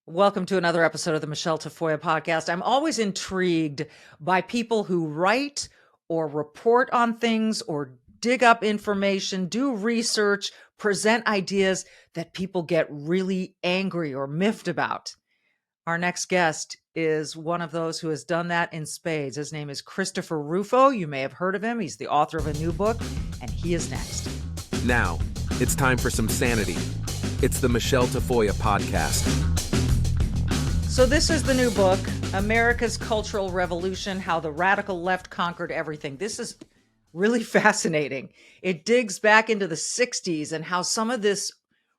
Welcome to another episode of the Michele Tafoya podcast. I'm always intrigued by people who write or report on things or dig up information, do research, present ideas that people get really angry or miffed about. Our next guest is one of those who has done that in spades. His name is Christopher Rufo. You may have heard of him. He's the author of a new book, and he is next. Now, it's time for some sanity. It's the Michele Tafoya podcast. So this is the new book, America's Cultural Revolution, How the Radical Left Conquered Everything. This is really fascinating. It digs back into the 60s and how some of this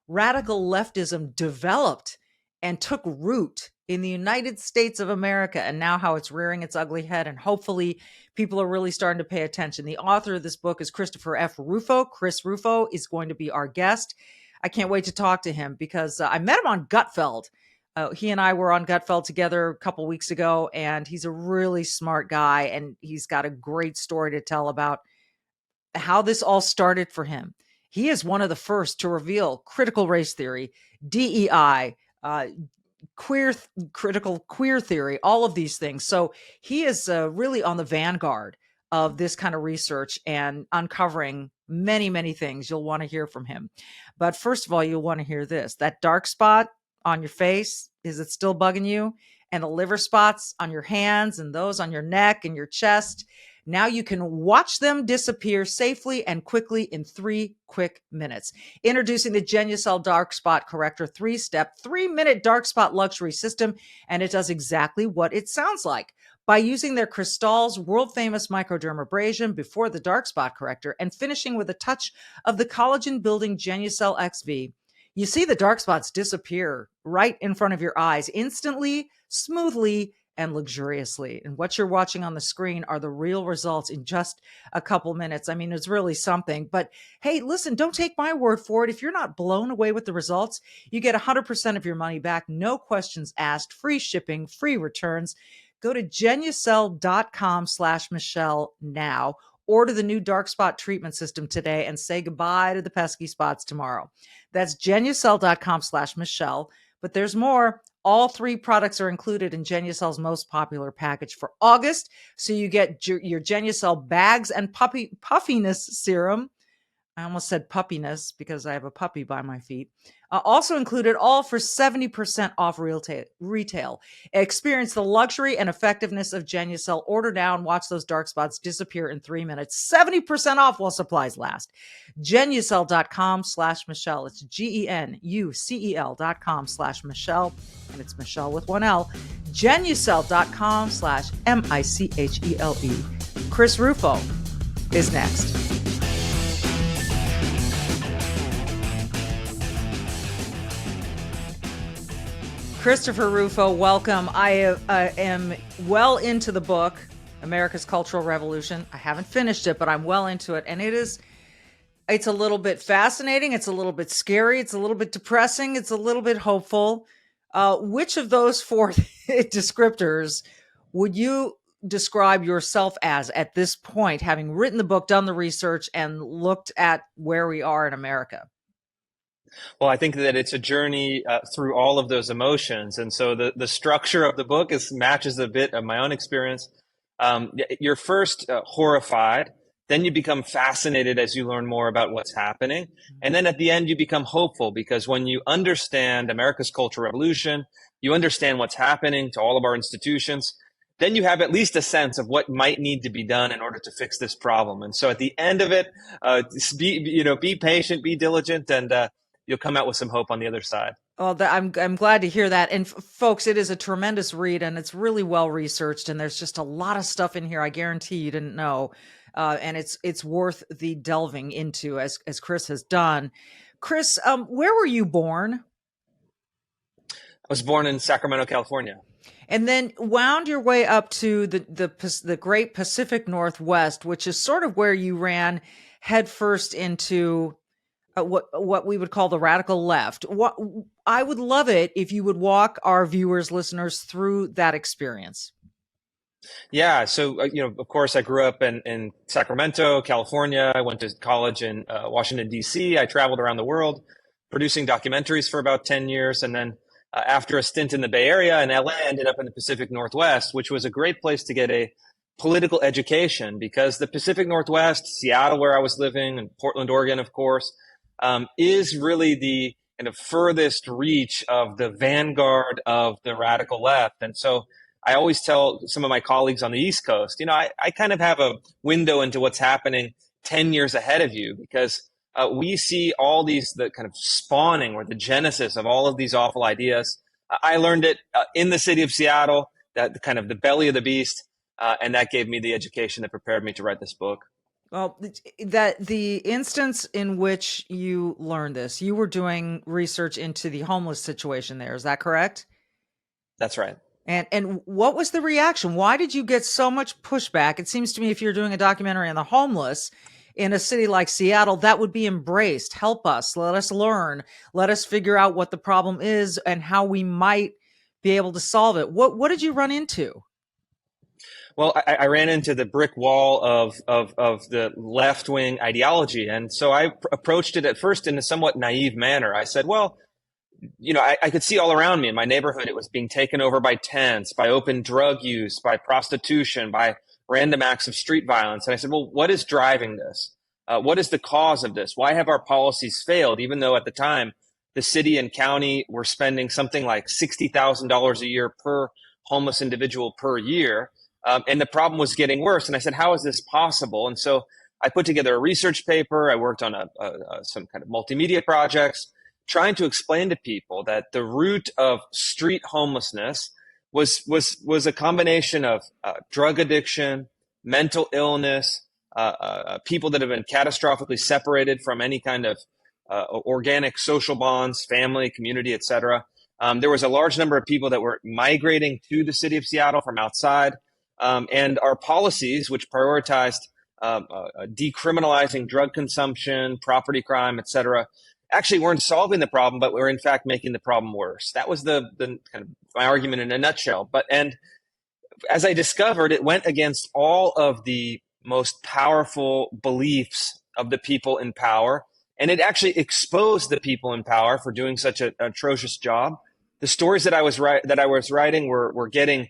radical leftism developed and took root in the United States of America, and now how it's rearing its ugly head. And hopefully people are really starting to pay attention. The author of this book is Christopher F. Rufo. Chris Rufo is going to be our guest. I can't wait to talk to him because I met him on Gutfeld. He and I were on Gutfeld together a couple weeks ago, and he's a really smart guy, and he's got a great story to tell about how this all started for him. He is one of the first to reveal critical race theory, DEI, critical queer theory, all of these things. So he is really on the vanguard of this kind of research and uncovering many, many things. You'll want to hear from him. But first of all, you'll want to hear this. That dark spot on your face, is it still bugging you? And the liver spots on your hands and those on your neck and your chest. Now you can watch them disappear safely and quickly in 3 quick minutes. Introducing the Genucel Dark Spot Corrector 3-step, 3-minute dark spot luxury system. And it does exactly what it sounds like. By using their Cristal's world-famous microdermabrasion before the dark spot corrector and finishing with a touch of the collagen-building Genucel XV, you see the dark spots disappear right in front of your eyes instantly, smoothly, and luxuriously. And what you're watching on the screen are the real results in just a couple minutes. I mean, it's really something. But hey, listen, don't take my word for it. If you're not blown away with the results, you get 100% of your money back. No questions asked, free shipping, free returns. Go to genucel.com/Michele now. Order the new dark spot treatment system today and say goodbye to the pesky spots tomorrow. That's genucel.com/Michele. But there's more. All 3 products are included in Genucel's most popular package for August. So you get your Genucel bags and puffiness serum. I almost said puppiness because I have a puppy by my feet. Also included, all for 70% off retail. Experience the luxury and effectiveness of Genucel. Order now and watch those dark spots disappear in 3 minutes. 70% off while supplies last. Genucel.com/Michele. It's GENUCEL.com/Michele. And it's Michele with 1 L. Genucel.com/MICHELE. Chris Rufo is next. Christopher Rufo, welcome. I am well into the book, America's Cultural Revolution. I haven't finished it, but I'm well into it. And it's a little bit fascinating. It's a little bit scary. It's a little bit depressing. It's a little bit hopeful. Which of those 4 descriptors would you describe yourself as at this point, having written the book, done the research, and looked at where we are in America? Well, I think that it's a journey through all of those emotions. And so the structure of the book matches a bit of my own experience. You're first horrified, then you become fascinated as you learn more about what's happening. And then at the end, you become hopeful because when you understand America's cultural revolution, you understand what's happening to all of our institutions, then you have at least a sense of what might need to be done in order to fix this problem. And so at the end of it, be patient, be diligent, and you'll come out with some hope on the other side. Well, I'm glad to hear that. And folks, it is a tremendous read and it's really well researched. And there's just a lot of stuff in here I guarantee you didn't know. And it's worth the delving into as Chris has done. Chris, where were you born? I was born in Sacramento, California. And then wound your way up to the great Pacific Northwest, which is sort of where you ran headfirst into what we would call the radical left. I would love it if you would walk our viewers, listeners through that experience. Yeah. So, of course, I grew up in Sacramento, California. I went to college in Washington, D.C. I traveled around the world producing documentaries for about 10 years. And then after a stint in the Bay Area and LA, ended up in the Pacific Northwest, which was a great place to get a political education because the Pacific Northwest, Seattle, where I was living, and Portland, Oregon, of course, is really the kind of furthest reach of the vanguard of the radical left. And so I always tell some of my colleagues on the East Coast, I kind of have a window into what's happening 10 years ahead of you because we see all the kind of spawning or the genesis of all of these awful ideas. I learned it in the city of Seattle, that kind of the belly of the beast, and that gave me the education that prepared me to write this book. Well, that the instance in which you learned this, you were doing research into the homeless situation there. Is that correct? That's right. And what was the reaction? Why did you get so much pushback? It seems to me if you're doing a documentary on the homeless in a city like Seattle, that would be embraced. Help us. Let us learn. Let us figure out what the problem is and how we might be able to solve it. What did you run into? Well, I ran into the brick wall of the left-wing ideology. And so I approached it at first in a somewhat naive manner. I said, well, I could see all around me in my neighborhood, it was being taken over by tents, by open drug use, by prostitution, by random acts of street violence. And I said, well, what is driving this? What is the cause of this? Why have our policies failed? Even though at the time, the city and county were spending something like $60,000 a year per homeless individual per year. And the problem was getting worse. And I said, how is this possible? And so I put together a research paper. I worked on some kind of multimedia projects, trying to explain to people that the root of street homelessness was a combination of drug addiction, mental illness, people that have been catastrophically separated from any kind of organic social bonds, family, community, etc. There was a large number of people that were migrating to the city of Seattle from outside. And our policies, which prioritized decriminalizing drug consumption, property crime, etc., actually weren't solving the problem, but were in fact making the problem worse. That was the kind of my argument in a nutshell. And as I discovered, it went against all of the most powerful beliefs of the people in power, and it actually exposed the people in power for doing such an atrocious job. The stories that I was writing were getting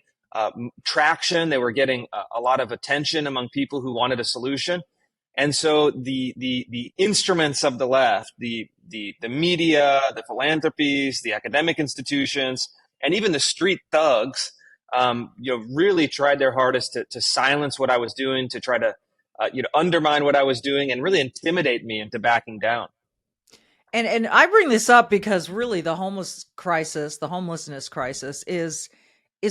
traction. They were getting a lot of attention among people who wanted a solution. And so the instruments of the left, the media, the philanthropies, the academic institutions, and even the street thugs, really tried their hardest to silence what I was doing, to try to undermine what I was doing, and really intimidate me into backing down. And I bring this up because really the homelessness crisis is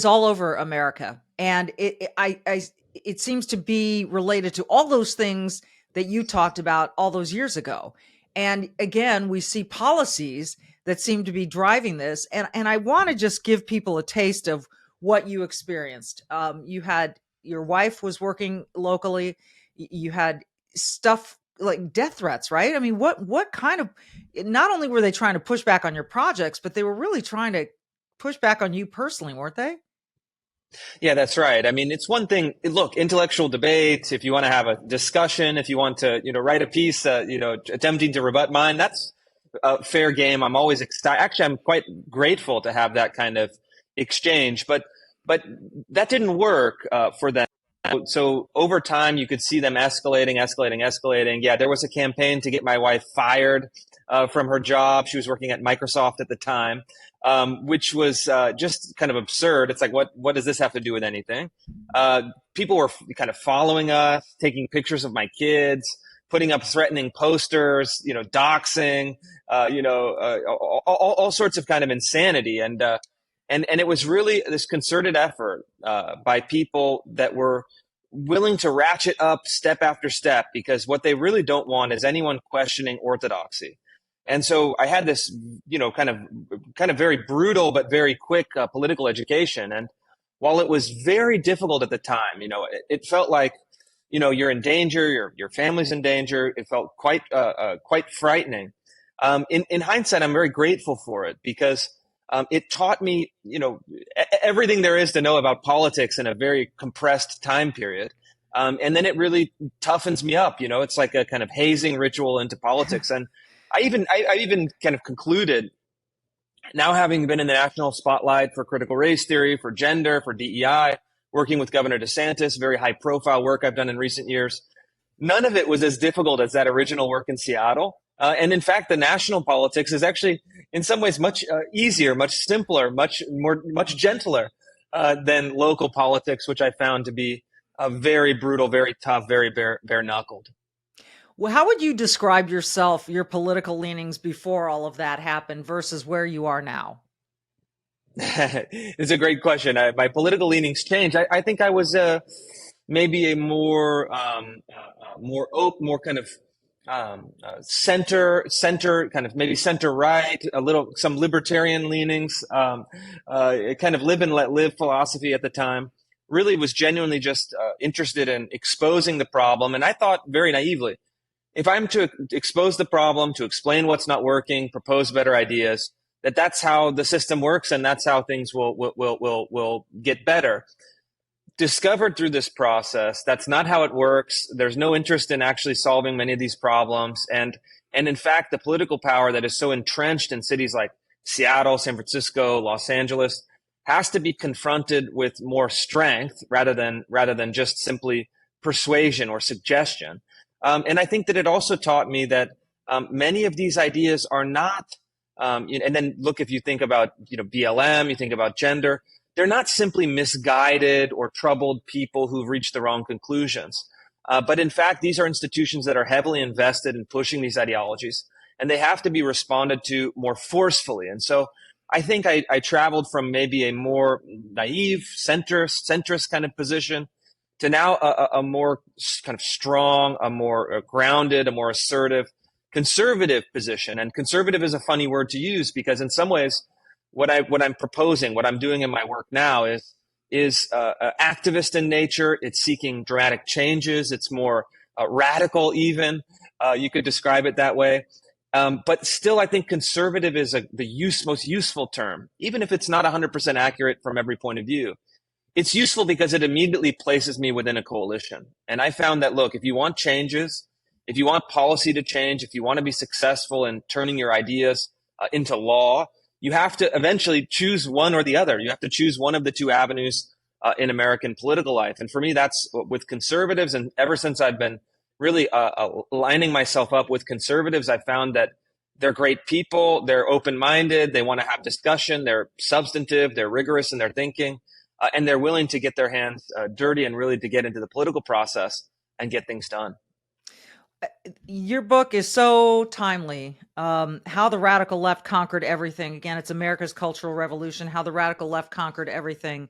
all over America, and it seems to be related to all those things that you talked about all those years ago. And again, we see policies that seem to be driving this. And I want to just give people a taste of what you experienced. You had your wife was working locally. You had stuff like death threats, right? I mean, what kind of, not only were they trying to push back on your projects, but they were really trying to push back on you personally, weren't they? Yeah, that's right. I mean, it's one thing, look, intellectual debate, if you want to have a discussion, if you want to, write a piece, attempting to rebut mine, that's a fair game. I'm always excited. Actually, I'm quite grateful to have that kind of exchange, but that didn't work for them. So over time, you could see them escalating. Yeah, there was a campaign to get my wife fired from her job. She was working at Microsoft at the time. Which was just kind of absurd. It's like, what does this have to do with anything? People were kind of following us, taking pictures of my kids, putting up threatening posters, doxing, all sorts of kind of insanity. And it was really this concerted effort by people that were willing to ratchet up step after step, because what they really don't want is anyone questioning orthodoxy. And so I had this, kind of very brutal but very quick political education. And while it was very difficult at the time, it felt like, you're in danger, your family's in danger. It felt quite frightening. In hindsight, I'm very grateful for it, because it taught me, everything there is to know about politics in a very compressed time period. And then it really toughens me up. It's like a kind of hazing ritual into politics. And I even kind of concluded Now, having been in the national spotlight for critical race theory, for gender, for DEI, working with Governor DeSantis, very high profile work I've done in recent years, none of it was as difficult as that original work in Seattle. And in fact, the national politics is actually, in some ways, much easier, much simpler, much gentler than local politics, which I found to be very brutal, very tough, very bare knuckled. Well, how would you describe yourself, your political leanings before all of that happened versus where you are now? It's a great question. My political leanings changed. I think I was maybe a more open, more kind of center, kind of maybe center right, some libertarian leanings, kind of live and let live philosophy at the time. Really was genuinely just interested in exposing the problem. And I thought very naively, if I'm to expose the problem, to explain what's not working, propose better ideas, that's how the system works and that's how things will get better. Discovered through this process, that's not how it works. There's no interest in actually solving many of these problems. And in fact, the political power that is so entrenched in cities like Seattle, San Francisco, Los Angeles has to be confronted with more strength rather than just simply persuasion or suggestion. And I think that it also taught me that many of these ideas are not, and then look, if you think about BLM, you think about gender, they're not simply misguided or troubled people who've reached the wrong conclusions. But in fact, these are institutions that are heavily invested in pushing these ideologies, and they have to be responded to more forcefully. And so I think I traveled from maybe a more naive, centrist kind of position to now a more kind of strong, a more grounded, a more assertive, conservative position. And conservative is a funny word to use because in some ways, what I'm proposing, what I'm doing in my work now is activist in nature. It's seeking dramatic changes. It's more radical, even you could describe it that way. But still, I think conservative is most useful term, even if it's not 100% accurate from every point of view. It's useful because it immediately places me within a coalition. And I found that, look, if you want changes, if you want policy to change, if you want to be successful in turning your ideas into law, you have to eventually choose one or the other. You have to choose one of the two avenues in American political life. And for me, that's with conservatives. And ever since I've been really lining myself up with conservatives, I found that they're great people. They're open-minded. They want to have discussion. They're substantive. They're rigorous in their thinking. And they're willing to get their hands dirty and really to get into the political process and get things done. Your book is so timely. How the Radical Left Conquered Everything. Again, it's America's Cultural Revolution, How the Radical Left Conquered Everything.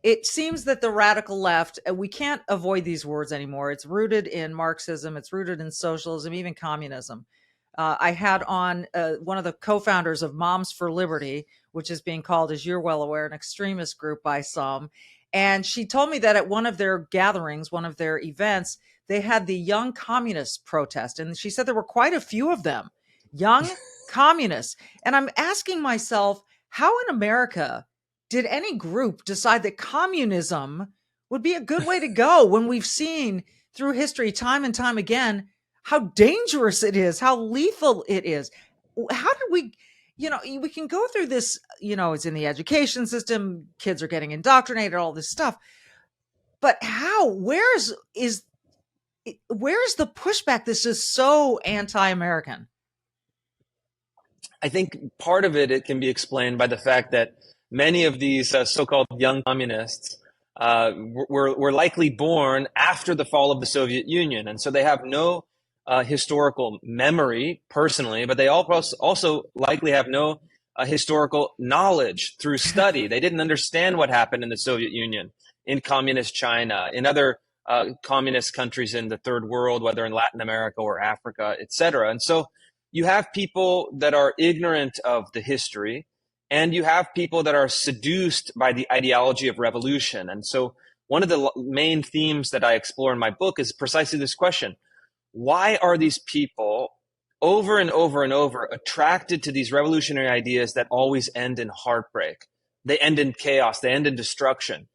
It seems that the radical left, we can't avoid these words anymore. It's rooted in Marxism. It's rooted in socialism, even communism. I had on one of the co-founders of Moms for Liberty, which is being called, as you're well aware, an extremist group by some. And she told me that at one of their gatherings, one of their events, they had the Young Communists protest. And she said there were quite a few of them, young communists. And I'm asking myself, how in America did any group decide that communism would be a good way to go when we've seen through history time and time again how dangerous it is, how lethal it is? How did we, we can go through this, it's in the education system, kids are getting indoctrinated, all this stuff. But where's the pushback? This is so anti-American. I think part of it can be explained by the fact that many of these so-called young communists were likely born after the fall of the Soviet Union. And so they have no historical memory personally, but they also likely have no historical knowledge through study. They didn't understand what happened in the Soviet Union, in communist China, in other communist countries in the third world, whether in Latin America or Africa, et cetera. And so you have people that are ignorant of the history, and you have people that are seduced by the ideology of revolution. And so one of the main themes that I explore in my book is precisely this question. Why are these people over and over and over attracted to these revolutionary ideas that always end in heartbreak? They end in chaos. They end in destruction.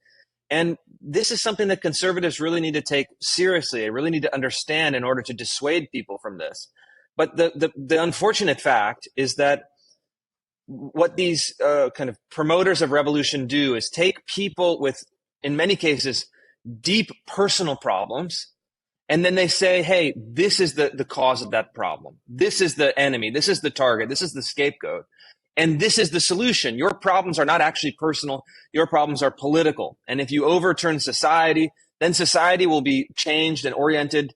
And this is something that conservatives really need to take seriously. They really need to understand in order to dissuade people from this. But the unfortunate fact is that what these kind of promoters of revolution do is take people with, in many cases, deep personal problems, and then they say, hey, this is the cause of that problem. This is the enemy. This is the target. This is the scapegoat. And this is the solution. Your problems are not actually personal. Your problems are political. And if you overturn society, then society will be changed and oriented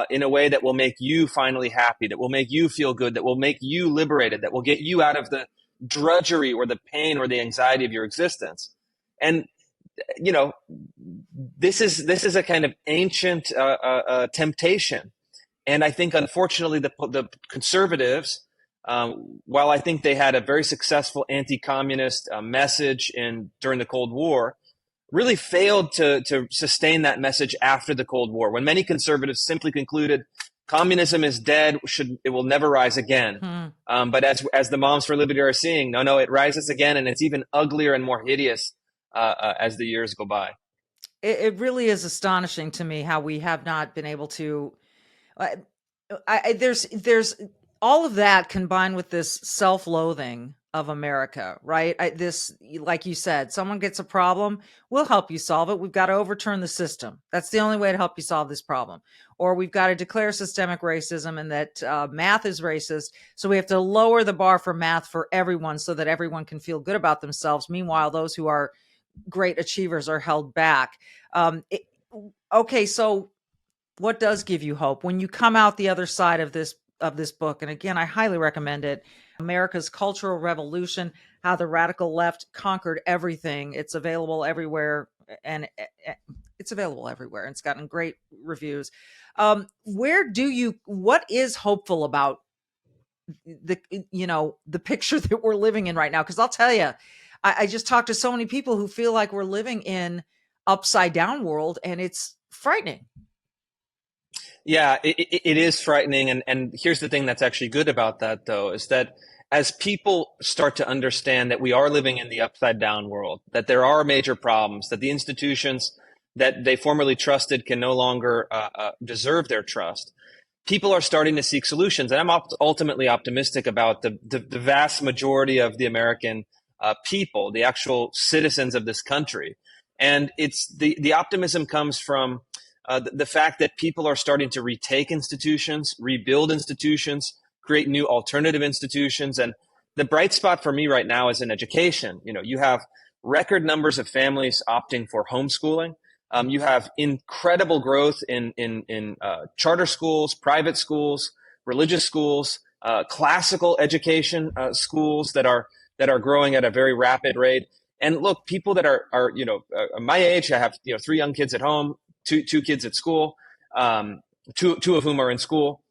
in a way that will make you finally happy, that will make you feel good, that will make you liberated, that will get you out of the drudgery or the pain or the anxiety of your existence. And you know, this is a kind of ancient temptation, and I think unfortunately the conservatives, while I think they had a very successful anti-communist message during the Cold War, really failed to sustain that message after the Cold War, when many conservatives simply concluded communism is dead, it will never rise again. But as the Moms for Liberty are seeing, no, it rises again, and it's even uglier and more hideous as the years go by. It really is astonishing to me how we have not been able to. There's all of that combined with this self-loathing of America, right? This, like you said, someone gets a problem, we'll help you solve it. We've got to overturn the system. That's the only way to help you solve this problem. Or we've got to declare systemic racism and that math is racist. So we have to lower the bar for math for everyone so that everyone can feel good about themselves. Meanwhile, those who are great achievers are held back. Okay, so what does give you hope when you come out the other side of this book? And again, I highly recommend it. America's Cultural Revolution: How the Radical Left Conquered Everything. It's available everywhere, and it's gotten great reviews. What is hopeful about the picture that we're living in right now? Because I'll tell you, I just talked to so many people who feel like we're living in upside down world, and it's frightening. Yeah, it is frightening. And here's the thing that's actually good about that, though, is that as people start to understand that we are living in the upside down world, that there are major problems, that the institutions that they formerly trusted can no longer deserve their trust, people are starting to seek solutions. And I'm ultimately optimistic about the vast majority of the American people, the actual citizens of this country. And it's the optimism comes from the fact that people are starting to retake institutions, rebuild institutions, create new alternative institutions. And the bright spot for me right now is in education. You have record numbers of families opting for homeschooling. You have incredible growth in charter schools, private schools, religious schools, classical education schools that are growing at a very rapid rate. And look, people that are my age, I have 3 young kids at home, two kids at school, two of whom are in school.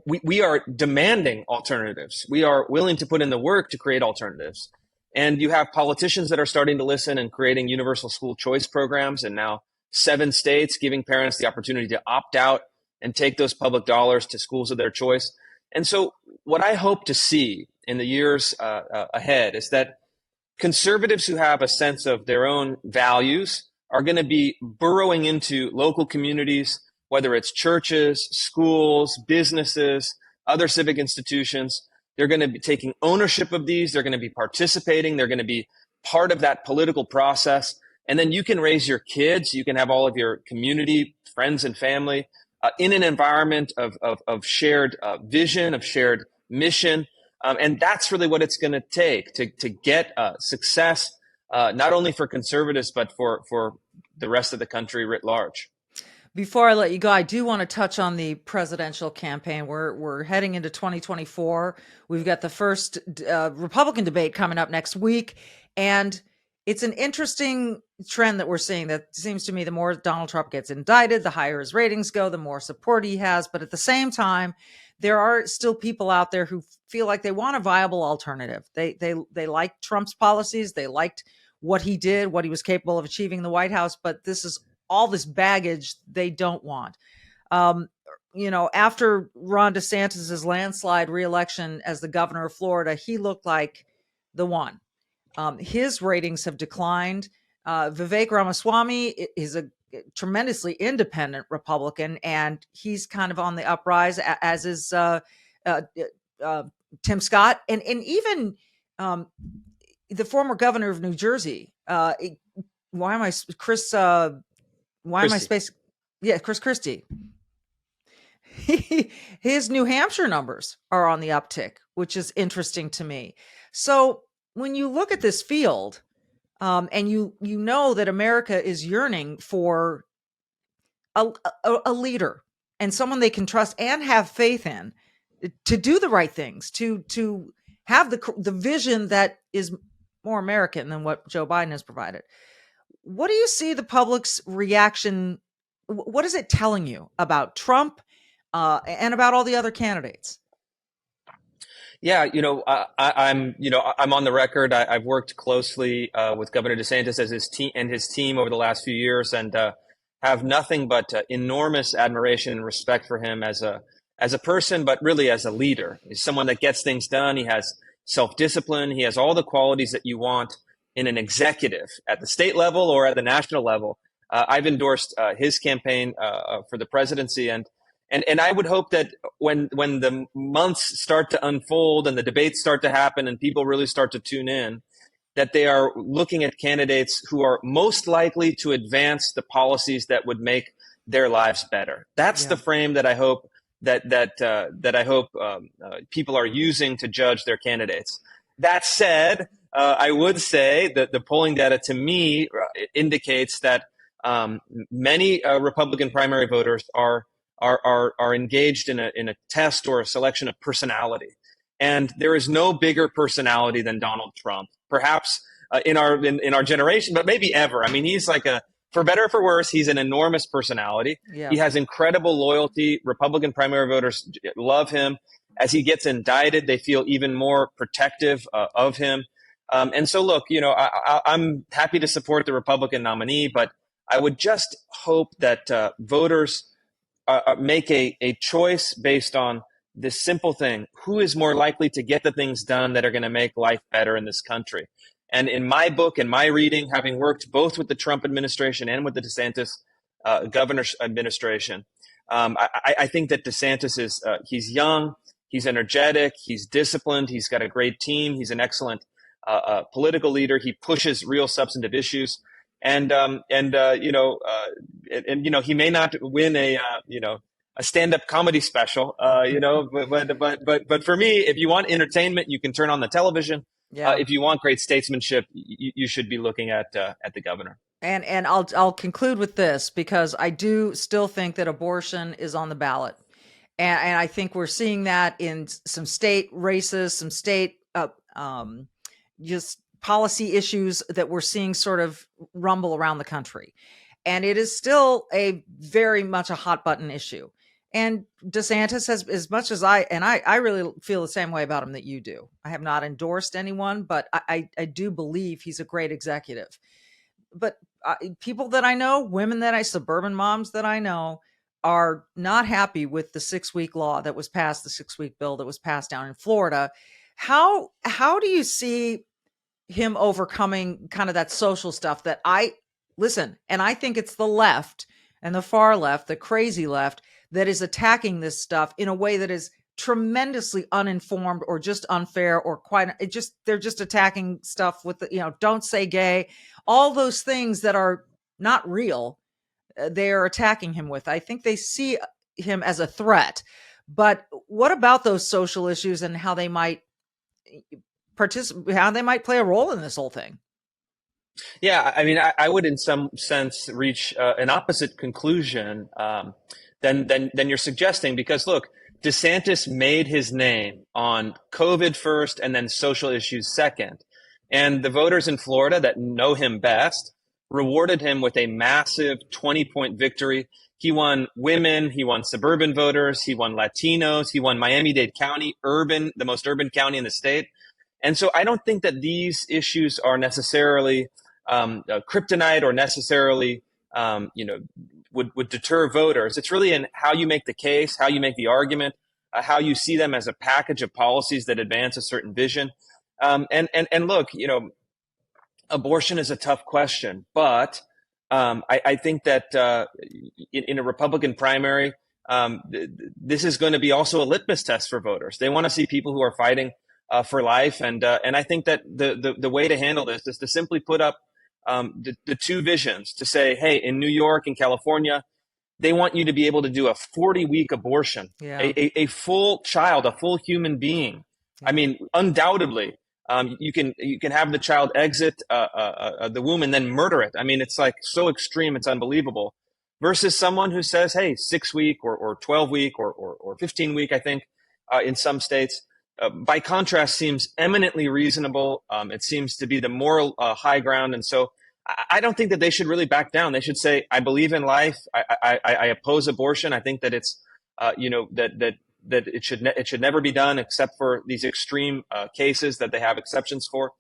We are demanding alternatives. We are willing to put in the work to create alternatives. And you have politicians that are starting to listen and creating universal school choice programs, and now 7 states giving parents the opportunity to opt out and take those public dollars to schools of their choice. And so what I hope to see in the years ahead is that conservatives who have a sense of their own values are going to be burrowing into local communities, whether it's churches, schools, businesses, other civic institutions. They're going to be taking ownership of these. They're going to be participating. They're going to be part of that political process. And then you can raise your kids. You can have all of your community, friends, and family in an environment of shared vision, of shared mission. And that's really what it's going to take to get success, not only for conservatives, but for the rest of the country writ large. Before I let you go, I do want to touch on the presidential campaign. We're heading into 2024. We've got the first Republican debate coming up next week. And it's an interesting trend that we're seeing. That seems to me the more Donald Trump gets indicted, the higher his ratings go, the more support he has. But at the same time, there are still people out there who feel like they want a viable alternative. They like Trump's policies. They liked what he did, what he was capable of achieving in the White House. But this is all this baggage they don't want. After Ron DeSantis's landslide reelection as the governor of Florida, he looked like the one. His ratings have declined. Vivek Ramaswamy is a tremendously independent Republican, and he's kind of on the uprise, as is Tim Scott, and even the former governor of New Jersey. Why am I Chris? Why am I Christie. space? Yeah, Chris Christie. His New Hampshire numbers are on the uptick, which is interesting to me. So when you look at this field, and you know that America is yearning for a leader and someone they can trust and have faith in to do the right things, to have the vision that is more American than what Joe Biden has provided. What do you see the public's reaction? What is it telling you about Trump and about all the other candidates? Yeah, I'm on the record. I've worked closely with Governor DeSantis as his team over the last few years, and have nothing but enormous admiration and respect for him as a person, but really as a leader. He's someone that gets things done. He has self-discipline. He has all the qualities that you want in an executive at the state level or at the national level. I've endorsed his campaign for the presidency, and I would hope that when the months start to unfold and the debates start to happen and people really start to tune in, that they are looking at candidates who are most likely to advance the policies that would make their lives better. That's the frame that I hope people are using to judge their candidates. That said, I would say that the polling data to me indicates that many Republican primary voters are engaged in a test or a selection of personality. And there is no bigger personality than Donald Trump, perhaps in our generation, but maybe ever. I mean, he's like for better or for worse, he's an enormous personality. Yeah. He has incredible loyalty. Republican primary voters love him. As he gets indicted, they feel even more protective of him. And so, look, I'm happy to support the Republican nominee, but I would just hope that voters make a choice based on this simple thing: who is more likely to get the things done that are going to make life better in this country? And in my book and my reading, having worked both with the Trump administration and with the DeSantis governor's administration, I think that DeSantis he's young, he's energetic, he's disciplined, he's got a great team, he's an excellent political leader. He pushes real substantive issues. And he may not win a stand-up comedy special, but for me, if you want entertainment, you can turn on the television. Yeah. If you want great statesmanship, you should be looking at the governor. And I'll conclude with this, because I do still think that abortion is on the ballot, and I think we're seeing that in some state races, some state just policy issues that we're seeing sort of rumble around the country. And it is still a very much a hot button issue. And DeSantis has, as much as I really feel the same way about him that you do. I have not endorsed anyone, but I do believe he's a great executive. But people that I know, suburban moms that I know, are not happy with the 6-week law that was passed, the 6-week bill that was passed down in Florida. How do you see him overcoming kind of that social stuff that and I think it's the left and the far left, the crazy left, that is attacking this stuff in a way that is tremendously uninformed or just unfair, or they're just attacking stuff with don't say gay, all those things that are not real. They are attacking him with. I think they see him as a threat. But what about those social issues and how they might how they might play a role in this whole thing? Yeah, I mean, I would in some sense reach an opposite conclusion than you're suggesting, because look, DeSantis made his name on COVID first and then social issues second. And the voters in Florida that know him best rewarded him with a massive 20-point victory. He won women, he won suburban voters, he won Latinos, he won Miami-Dade County, the most urban county in the state. And so I don't think that these issues are necessarily kryptonite or necessarily, would deter voters. It's really in how you make the case, how you make the argument, how you see them as a package of policies that advance a certain vision. And look, abortion is a tough question, but I think that in a Republican primary, this is going to be also a litmus test for voters. They want to see people who are fighting for life, and I think that the way to handle this is to simply put up the two visions, to say, hey, in New York and California, they want you to be able to do a 40-week abortion, a full child, a full human being. I mean, undoubtedly, you can have the child exit the womb and then murder it. I mean, it's like so extreme, it's unbelievable. Versus someone who says, hey, 6-week or 12-week or 15-week, I think, in some states, by contrast, seems eminently reasonable. It seems to be the moral high ground. And so I don't think that they should really back down. They should say, I believe in life. I oppose abortion. I think that it's, that it should never be done except for these extreme cases that they have exceptions for.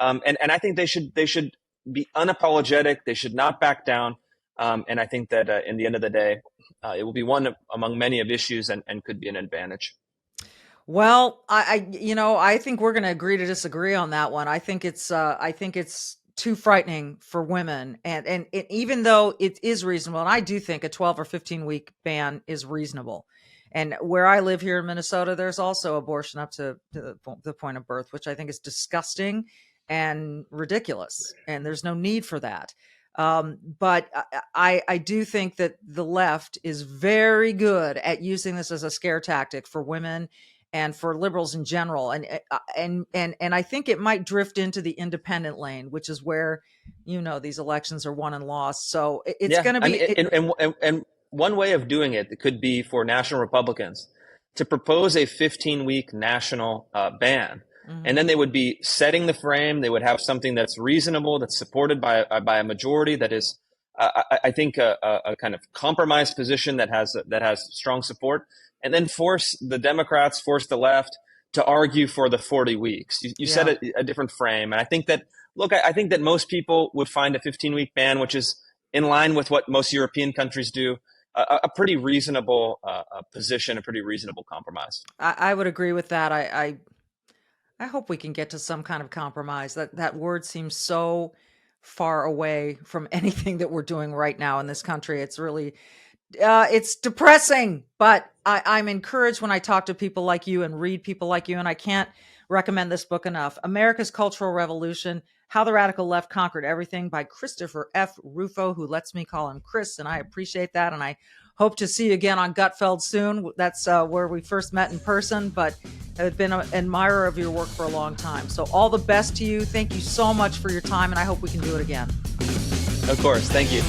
And I think they should be unapologetic. They should not back down. And I think that in the end of the day, it will be one among many of issues and could be an advantage. Well, I think we're going to agree to disagree on that one. I think it's too frightening for women. And even though it is reasonable, and I do think a 12 or 15-week ban is reasonable. And where I live here in Minnesota, there's also abortion up to the point of birth, which I think is disgusting and ridiculous. And there's no need for that. But I do think that the left is very good at using this as a scare tactic for women and for liberals in general. And I think it might drift into the independent lane, which is where, these elections are won and lost. So it's going to be. And one way of doing it could be for national Republicans to propose a 15-week national ban. Mm-hmm. And then they would be setting the frame. They would have something that's reasonable, that's supported by a majority, that is, I think, a kind of compromise position that has strong support. And then force the Democrats, force the left to argue for the 40 weeks. You set a different frame. And I think that, I think that most people would find a 15-week ban, which is in line with what most European countries do, a pretty reasonable position, a pretty reasonable compromise. I would agree with that. I hope we can get to some kind of compromise. That word seems so far away from anything that we're doing right now in this country. It's really, it's depressing, but I'm encouraged when I talk to people like you and read people like you, and I can't recommend this book enough. America's Cultural Revolution, How the Radical Left Conquered Everything by Christopher F. Rufo, who lets me call him Chris, and I appreciate that. And I hope to see you again on Gutfeld soon. That's where we first met in person, but I've been an admirer of your work for a long time. So all the best to you. Thank you so much for your time, and I hope we can do it again. Of course. Thank you.